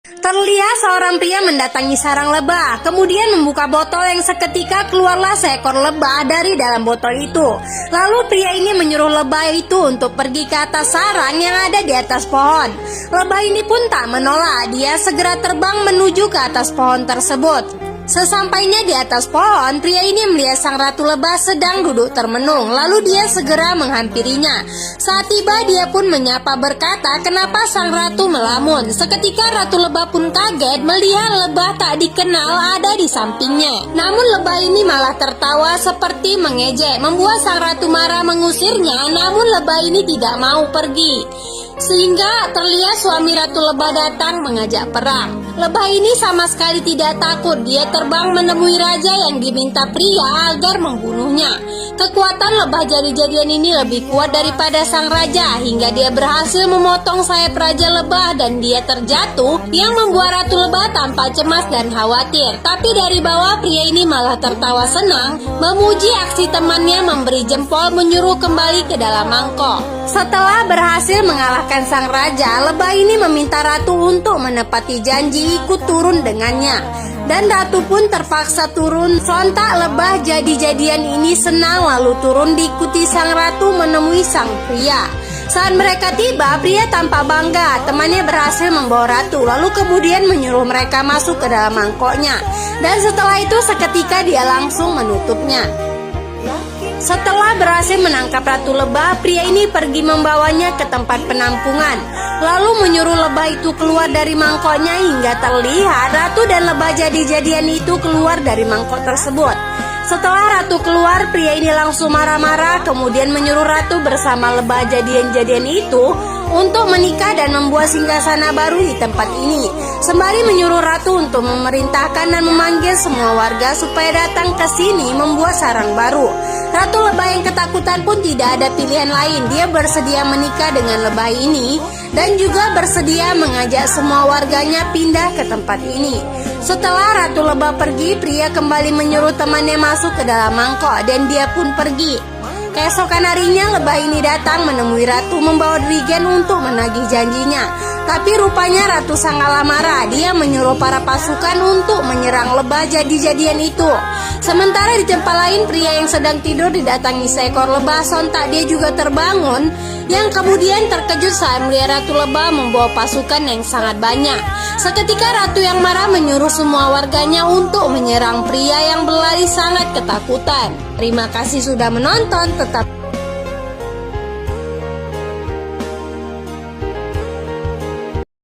Terlihat seorang pria mendatangi sarang lebah, kemudian membuka botol yang seketika keluarlah seekor lebah dari dalam botol itu. Lalu pria ini menyuruh lebah itu untuk pergi ke atas sarang yang ada di atas pohon. Lebah ini pun tak menolak, dia segera terbang menuju ke atas pohon tersebut. Sesampainya di atas pohon, pria ini melihat sang ratu lebah sedang duduk termenung, lalu dia segera menghampirinya. Saat tiba dia pun menyapa berkata, "Kenapa sang ratu melamun?" Seketika ratu lebah pun kaget melihat lebah tak dikenal ada di sampingnya. Namun lebah ini malah tertawa seperti mengejek, membuat sang ratu marah mengusirnya, namun lebah ini tidak mau pergi. Sehingga terlihat suami ratu lebah datang mengajak perang. Lebah ini sama sekali tidak takut, dia terbang menemui raja yang diminta pria agar membunuhnya. Kekuatan lebah jadi-jadian ini lebih kuat daripada sang raja, hingga dia berhasil memotong sayap raja lebah dan dia terjatuh, yang membuat ratu lebah tampak cemas dan khawatir. Tapi dari bawah pria ini malah tertawa senang, memuji aksi temannya, memberi jempol, menyuruh kembali ke dalam mangkok. Setelah berhasil mengalahkan sang raja, lebah ini meminta ratu untuk menepati janji ikut turun dengannya. Dan ratu pun terpaksa turun. Sontak lebah jadi-jadian ini senang lalu turun diikuti sang ratu menemui sang pria. Saat mereka tiba, pria tampak bangga temannya berhasil membawa ratu, lalu kemudian menyuruh mereka masuk ke dalam mangkoknya. Dan setelah itu seketika dia langsung menutupnya. Setelah berhasil menangkap ratu lebah, pria ini pergi membawanya ke tempat penampungan, lalu menyuruh lebah itu keluar dari mangkoknya hingga terlihat ratu dan lebah jadi-jadian itu keluar dari mangkok tersebut. Setelah ratu keluar, pria ini langsung marah-marah, kemudian menyuruh ratu bersama lebah jadian-jadian itu untuk menikah dan membuat singgasana baru di tempat ini, sembari menyuruh ratu untuk memerintahkan dan memanggil semua warga supaya datang ke sini membuat sarang baru. Ratu lebah yang ketakutan pun tidak ada pilihan lain, dia bersedia menikah dengan lebah ini dan juga bersedia mengajak semua warganya pindah ke tempat ini. Setelah ratu lebah pergi, pria kembali menyuruh temannya masuk ke dalam mangkok dan dia pun pergi. Keesokan harinya lebah ini datang menemui ratu membawa dirigen untuk menagih janjinya. Tapi rupanya ratu sangatlah marah, dia menyuruh para pasukan untuk menyerang lebah jadi-jadian itu. Sementara di tempat lain, pria yang sedang tidur didatangi seekor lebah. Sontak dia juga terbangun, yang kemudian terkejut saat melihat ratu lebah membawa pasukan yang sangat banyak. Seketika ratu yang marah menyuruh semua warganya untuk menyerang pria yang berlari sangat ketakutan. Terima kasih sudah menonton, tetap